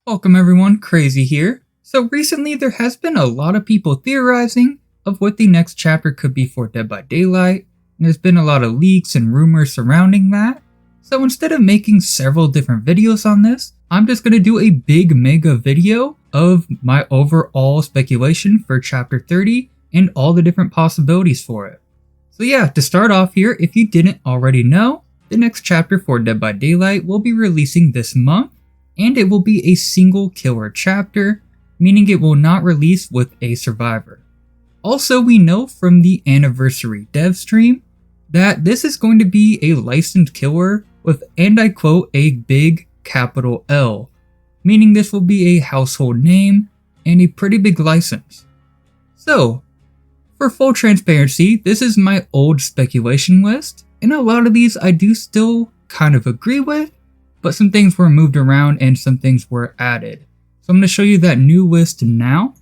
Welcome everyone, Crazy here. So recently there has been a lot of people theorizing of what the next chapter could be for Dead by Daylight, and there's been a lot of leaks and rumors surrounding that. So instead of making several different videos on this, I'm just going to do a big mega video of my overall speculation for chapter 30 and all the different possibilities for it. So yeah, to start off here, if you didn't already know, the next chapter for Dead by Daylight will be releasing this month, and it will be a single killer chapter, meaning it will not release with a survivor. Also, we know from the anniversary dev stream that this is going to be a licensed killer with, and I quote, a big capital L, meaning this will be a household name and a pretty big license. So, for full transparency, this is my old speculation list, and a lot of these I do still kind of agree with, but some things were moved around and some things were added. So I'm going to show you that new list now.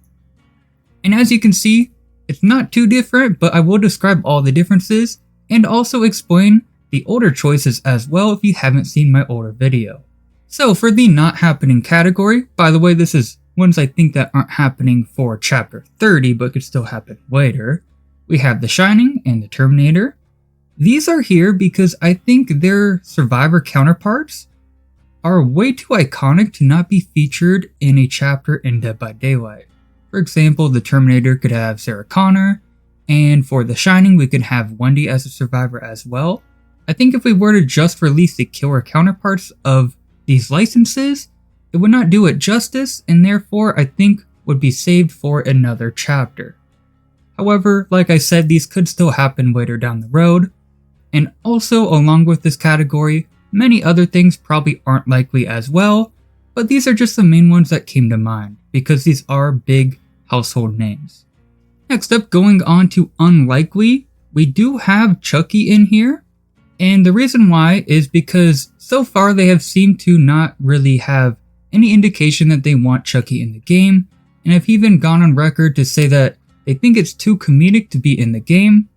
And as you can see, it's not too different, but I will describe all the differences and also explain the older choices as well if you haven't seen my older video. So for the not happening category, by the way, this is ones I think that aren't happening for chapter 30 but could still happen later. We have The Shining and The Terminator. These are here because I think their survivor counterparts are way too iconic to not be featured in a chapter in Dead by Daylight. For example, the Terminator could have Sarah Connor, and for The Shining we could have Wendy as a survivor as well. I think if we were to just release the killer counterparts of these licenses, it would not do it justice, and therefore I think would be saved for another chapter. However, like I said, these could still happen later down the road, and also along with this category, many other things probably aren't likely as well, but these are just the main ones that came to mind, because these are big household names. Next up, going on to unlikely, we do have Chucky in here, and the reason why is because so far they have seemed to not really have any indication that they want Chucky in the game, and have even gone on record to say that they think it's too comedic to be in the game.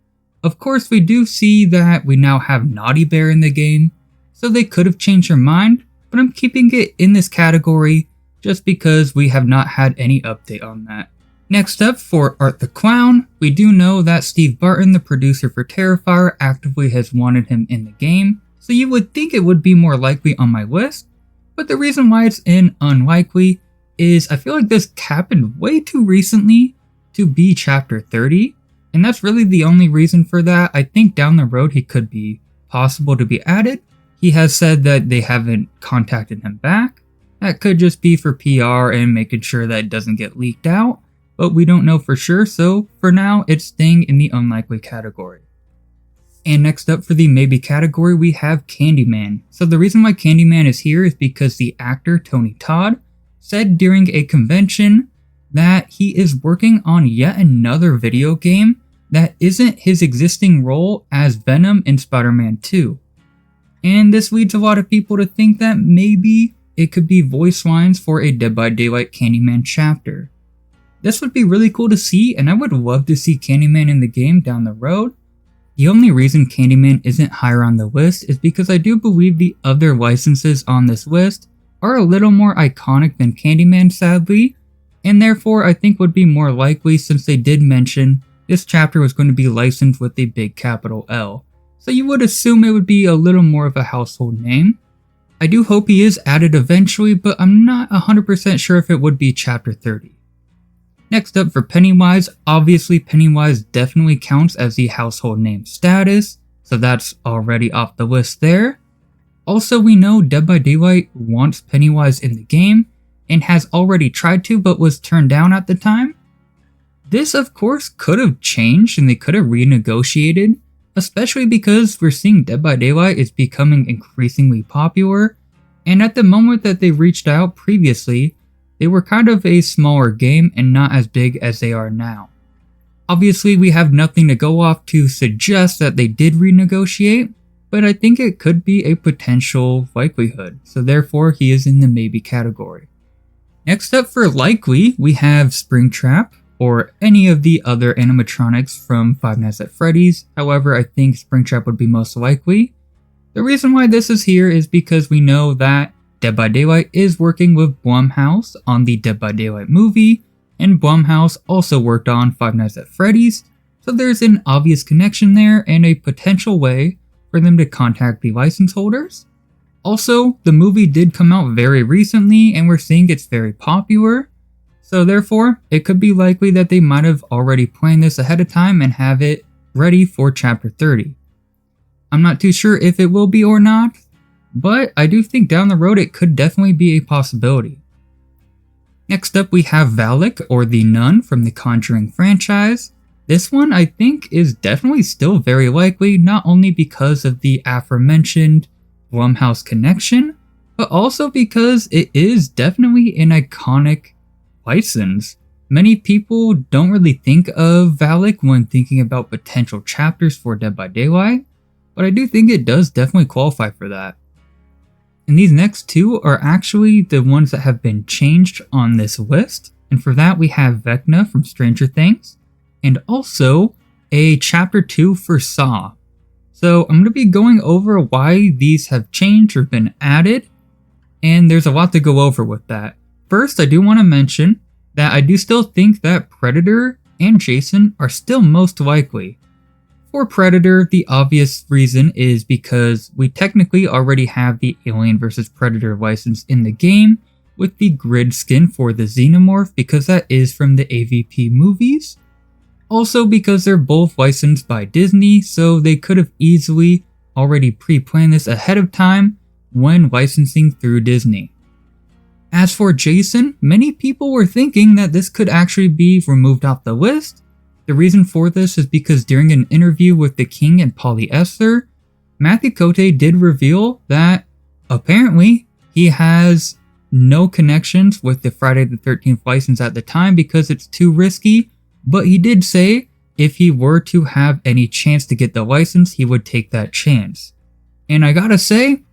Of course, we do see that we now have Naughty Bear in the game, so they could have changed their mind, but I'm keeping it in this category just because we have not had any update on that. Next up, for Art the Clown, we do know that Steve Barton, the producer for Terrifier, actively has wanted him in the game, so you would think it would be more likely on my list, but the reason why it's in unlikely is I feel like this happened way too recently to be chapter 30, and that's really the only reason for that. I think down the road he could be possible to be added. He has said that they haven't contacted him back. That could just be for PR and making sure that it doesn't get leaked out, but we don't know for sure, so for now it's staying in the unlikely category. And next up for the maybe category, we have Candyman. So the reason why Candyman is here is because the actor Tony Todd said during a convention that he is working on yet another video game that isn't his existing role as Venom in Spider-Man 2. And this leads a lot of people to think that maybe it could be voice lines for a Dead by Daylight Candyman chapter. This would be really cool to see, and I would love to see Candyman in the game down the road. The only reason Candyman isn't higher on the list is because I do believe the other licenses on this list are a little more iconic than Candyman, sadly, and therefore I think would be more likely since they did mention this chapter was going to be licensed with a big capital L. So you would assume it would be a little more of a household name. I do hope he is added eventually, but I'm not 100% sure if it would be chapter 30. Next up for Pennywise, obviously Pennywise definitely counts as the household name status, so that's already off the list there. Also, we know Dead by Daylight wants Pennywise in the game, and has already tried to but was turned down at the time. This of course could have changed and they could have renegotiated, especially because we're seeing Dead by Daylight is becoming increasingly popular, and at the moment that they reached out previously, they were kind of a smaller game and not as big as they are now. Obviously, we have nothing to go off to suggest that they did renegotiate, but I think it could be a potential likelihood, so therefore he is in the maybe category. Next up for likely, we have Springtrap, or any of the other animatronics from Five Nights at Freddy's. However, I think Springtrap would be most likely. The reason why this is here is because we know that Dead by Daylight is working with Blumhouse on the Dead by Daylight movie, and Blumhouse also worked on Five Nights at Freddy's, so there's an obvious connection there and a potential way for them to contact the license holders. Also, the movie did come out very recently and we're seeing it's very popular, so therefore, it could be likely that they might have already planned this ahead of time and have it ready for Chapter 30. I'm not too sure if it will be or not, but I do think down the road it could definitely be a possibility. Next up we have Valak, or the Nun from the Conjuring franchise. This one I think is definitely still very likely, not only because of the aforementioned Blumhouse connection, but also because it is definitely an iconic license. Many people don't really think of Valak when thinking about potential chapters for Dead by Daylight, but I do think it does definitely qualify for that. And these next two are actually the ones that have been changed on this list, and for that we have Vecna from Stranger Things, and also a Chapter 2 for Saw. So I'm going to be going over why these have changed or been added, and there's a lot to go over with that. First, I do want to mention that I do still think that Predator and Jason are still most likely. For Predator, the obvious reason is because we technically already have the Alien vs Predator license in the game with the grid skin for the Xenomorph because that is from the AVP movies. Also because they're both licensed by Disney, so they could have easily already pre-planned this ahead of time when licensing through Disney. As for Jason, many people were thinking that this could actually be removed off the list. The reason for this is because during an interview with The King and Polyester, Matthew Cote did reveal that apparently he has no connections with the Friday the 13th license at the time because it's too risky, but he did say if he were to have any chance to get the license, he would take that chance. And I gotta say,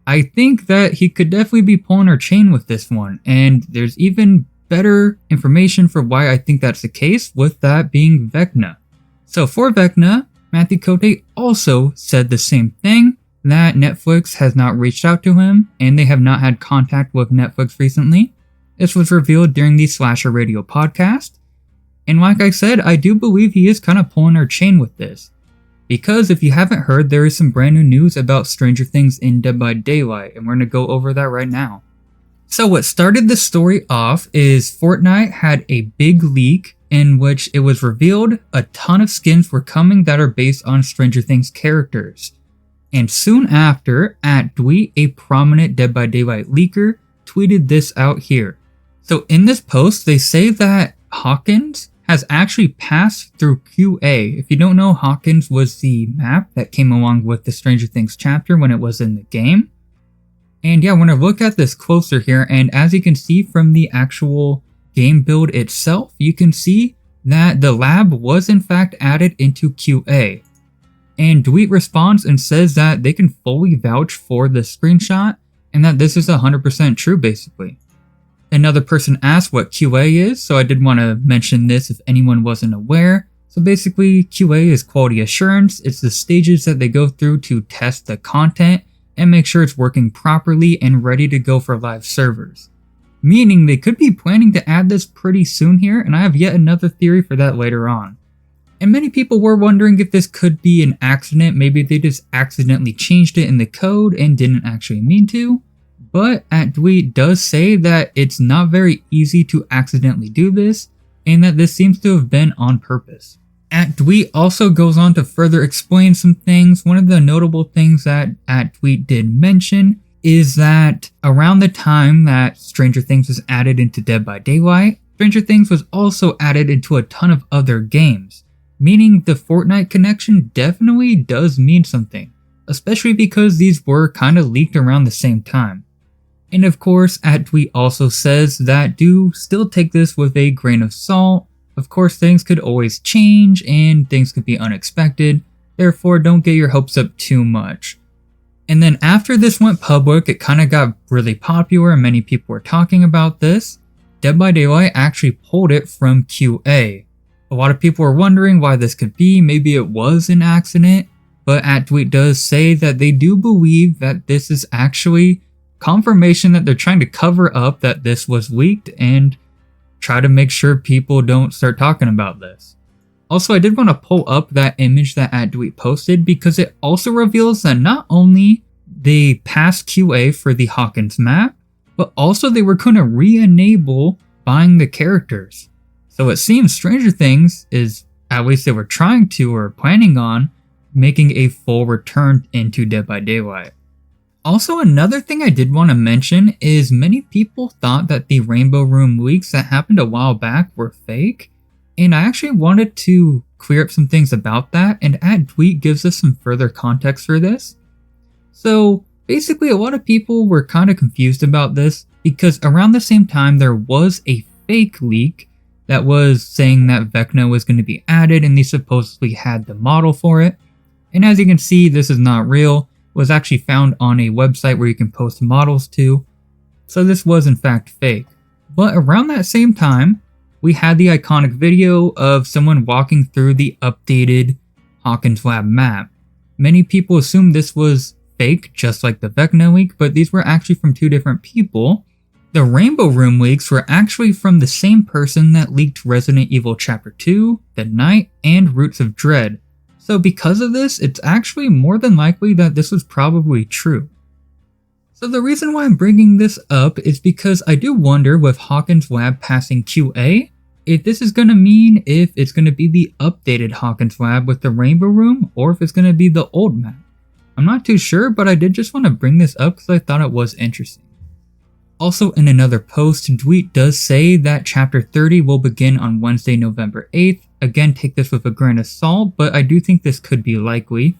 I think that he could definitely be pulling our chain with this one, and there's even better information for why I think that's the case, with that being Vecna. So for Vecna, Matthew Cote also said the same thing, that Netflix has not reached out to him, and they have not had contact with Netflix recently. This was revealed during the Slasher Radio podcast, and like I said, I do believe he is kind of pulling our chain with this. Because if you haven't heard, there is some brand new news about Stranger Things in Dead by Daylight, and we're going to go over that right now. So what started the story off is Fortnite had a big leak in which it was revealed a ton of skins were coming that are based on Stranger Things characters. And soon after, @Dweet, a prominent Dead by Daylight leaker, tweeted this out here. So in this post, they say that Hawkins has actually passed through QA. If you don't know, Hawkins was the map that came along with the Stranger Things chapter when it was in the game. And yeah, we're going to look at this closer here, and as you can see from the actual game build itself, you can see that the lab was in fact added into QA. And Dweet responds and says that they can fully vouch for the screenshot and that this is 100% true basically. Another person asked what QA is, so I did want to mention this if anyone wasn't aware. So basically, QA is quality assurance. It's the stages that they go through to test the content and make sure it's working properly and ready to go for live servers. Meaning they could be planning to add this pretty soon here, and I have yet another theory for that later on. And many people were wondering if this could be an accident, maybe they just accidentally changed it in the code and didn't actually mean to. But @Dweet does say that it's not very easy to accidentally do this, and that this seems to have been on purpose. @Dweet also goes on to further explain some things. One of the notable things that @Dweet did mention is that around the time that Stranger Things was added into Dead by Daylight, Stranger Things was also added into a ton of other games, meaning the Fortnite connection definitely does mean something, especially because these were kind of leaked around the same time. And of course, @Dweet also says that do still take this with a grain of salt. Of course, things could always change and things could be unexpected, therefore don't get your hopes up too much. And then after this went public, it kind of got really popular and many people were talking about this. Dead by Daylight actually pulled it from QA. A lot of people were wondering why this could be, maybe it was an accident, but @Dweet does say that they do believe that this is actually confirmation that they're trying to cover up that this was leaked and try to make sure people don't start talking about this. Also, I did want to pull up that image that @Dweet posted because it also reveals that not only they passed QA for the Hawkins map, but also they were going to re-enable buying the characters. So it seems Stranger Things is, at least they were trying to or planning on, making a full return into Dead by Daylight. Also, another thing I did want to mention is many people thought that the Rainbow Room leaks that happened a while back were fake, and I actually wanted to clear up some things about that, and @Dweet gives us some further context for this. So basically, a lot of people were kind of confused about this because around the same time there was a fake leak that was saying that Vecna was going to be added and they supposedly had the model for it. And as you can see, this is not real. It was actually found on a website where you can post models to. So this was in fact fake. But around that same time, we had the iconic video of someone walking through the updated Hawkins Lab map. Many people assumed this was fake, just like the Vecna leak, but these were actually from two different people. The Rainbow Room leaks were actually from the same person that leaked Resident Evil Chapter 2, The Night, and Roots of Dread. So because of this, it's actually more than likely that this was probably true. So the reason why I'm bringing this up is because I do wonder with Hawkins Lab passing QA, if this is going to mean if it's going to be the updated Hawkins Lab with the Rainbow Room or if it's going to be the old map. I'm not too sure, but I did just want to bring this up because I thought it was interesting. Also, in another post, Dweet does say that Chapter 30 will begin on Wednesday, November 8th. Again, take this with a grain of salt, but I do think this could be likely.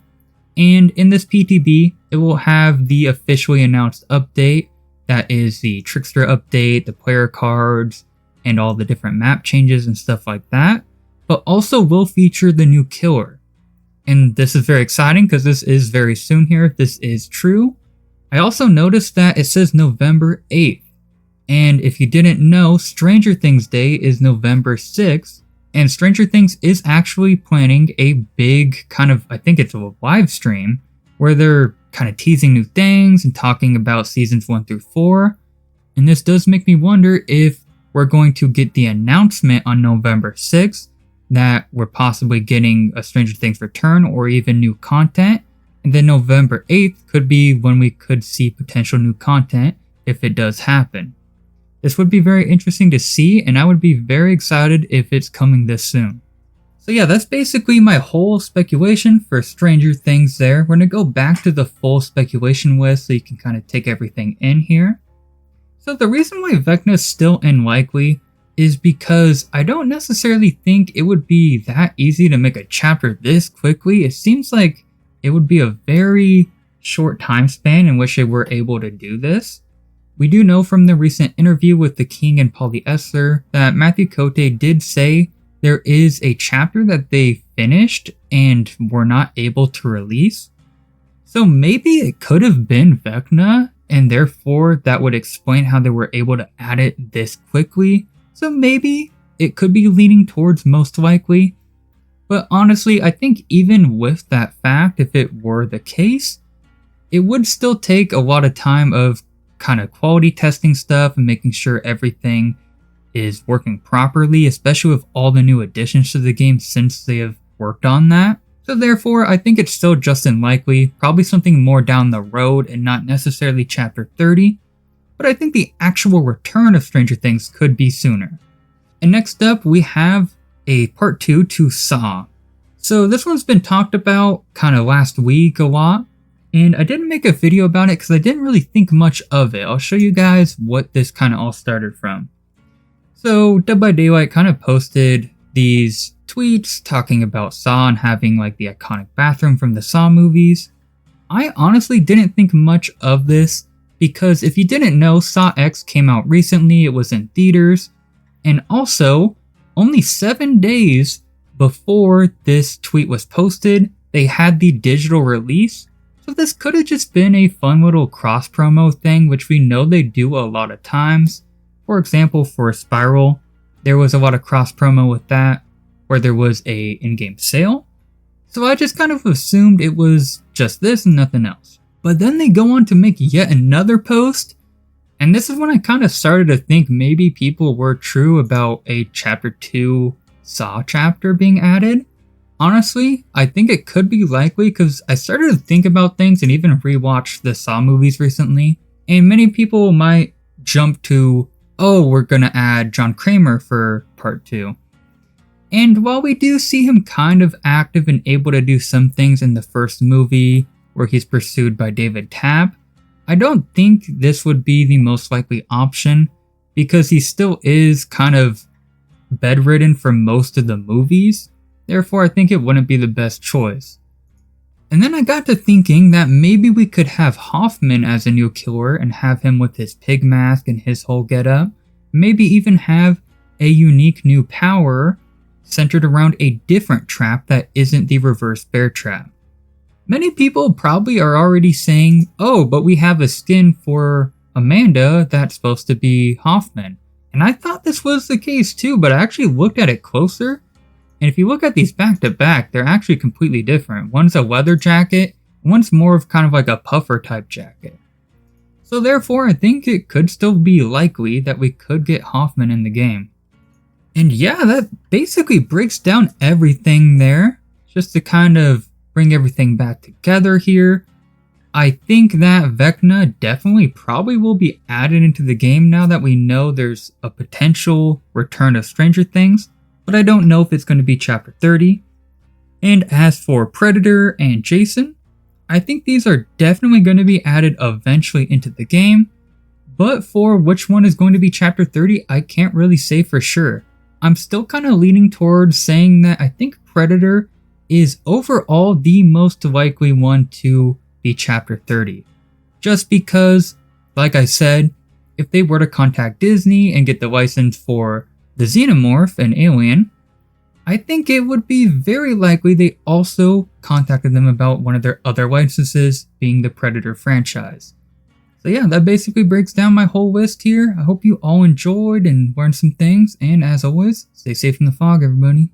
And in this PTB, it will have the officially announced update, that is the Trickster update, the player cards, and all the different map changes and stuff like that, but also will feature the new killer. And this is very exciting because this is very soon here if this is true. I also noticed that it says November 8th, and if you didn't know, Stranger Things Day is November 6th, and Stranger Things is actually planning a big kind of, I think it's a live stream, where they're kind of teasing new things and talking about seasons 1 through 4, and this does make me wonder if we're going to get the announcement on November 6th that we're possibly getting a Stranger Things return or even new content. And then November 8th could be when we could see potential new content if it does happen. This would be very interesting to see, and I would be very excited if it's coming this soon. So yeah, that's basically my whole speculation for Stranger Things there. We're going to go back to the full speculation list so you can kind of take everything in here. So the reason why Vecna is still unlikely is because I don't necessarily think it would be that easy to make a chapter this quickly. It seems like it would be a very short time span in which they were able to do this. We do know from the recent interview with the King and Polyester that Matthew Cote did say there is a chapter that they finished and were not able to release. So maybe it could have been Vecna, and therefore that would explain how they were able to add it this quickly. So maybe it could be leaning towards most likely. But honestly, I think even with that fact, if it were the case, it would still take a lot of time of kind of quality testing stuff and making sure everything is working properly, especially with all the new additions to the game since they have worked on that. So therefore, I think it's still just unlikely, probably something more down the road and not necessarily Chapter 30. But I think the actual return of Stranger Things could be sooner. And next up, we have a part 2 to Saw. So this one's been talked about kind of last week a lot, and I didn't make a video about it because I didn't really think much of it. I'll show you guys what this kind of all started from. So Dead by Daylight kind of posted these tweets talking about Saw and having like the iconic bathroom from the Saw movies. I honestly didn't think much of this because if you didn't know, Saw X came out recently, it was in theaters, and also only 7 days before this tweet was posted, they had the digital release. So this could have just been a fun little cross promo thing, which we know they do a lot of times. For example, for Spiral, there was a lot of cross promo with that, where there was a in-game sale. So I just kind of assumed it was just this and nothing else. But then they go on to make yet another post, and this is when I kind of started to think maybe people were true about a Chapter 2 Saw chapter being added. Honestly, I think it could be likely because I started to think about things and even rewatched the Saw movies recently, and many people might jump to, oh, we're gonna add John Kramer for Part 2. And while we do see him kind of active and able to do some things in the first movie where he's pursued by David Tapp, I don't think this would be the most likely option because he still is kind of bedridden for most of the movies. Therefore, I think it wouldn't be the best choice. And then I got to thinking that maybe we could have Hoffman as a new killer and have him with his pig mask and his whole getup. Maybe even have a unique new power centered around a different trap that isn't the reverse bear trap. Many people probably are already saying, oh, but we have a skin for Amanda that's supposed to be Hoffman. And I thought this was the case too, but I actually looked at it closer. And if you look at these back to back, they're actually completely different. One's a leather jacket, one's more of kind of like a puffer type jacket. So therefore, I think it could still be likely that we could get Hoffman in the game. And yeah, that basically breaks down everything there. Just to kind of bring everything back together here. I think that Vecna definitely probably will be added into the game now that we know there's a potential return of Stranger Things, but I don't know if it's going to be Chapter 30. And as for Predator and Jason, I think these are definitely going to be added eventually into the game, but for which one is going to be Chapter 30, I can't really say for sure. I'm still kind of leaning towards saying that I think Predator is overall the most likely one to be Chapter 30. Just because, like I said, if they were to contact Disney and get the license for the Xenomorph and Alien, I think it would be very likely they also contacted them about one of their other licenses, being the Predator franchise. So yeah, that basically breaks down my whole list here. I hope you all enjoyed and learned some things, and as always, stay safe in the fog, everybody.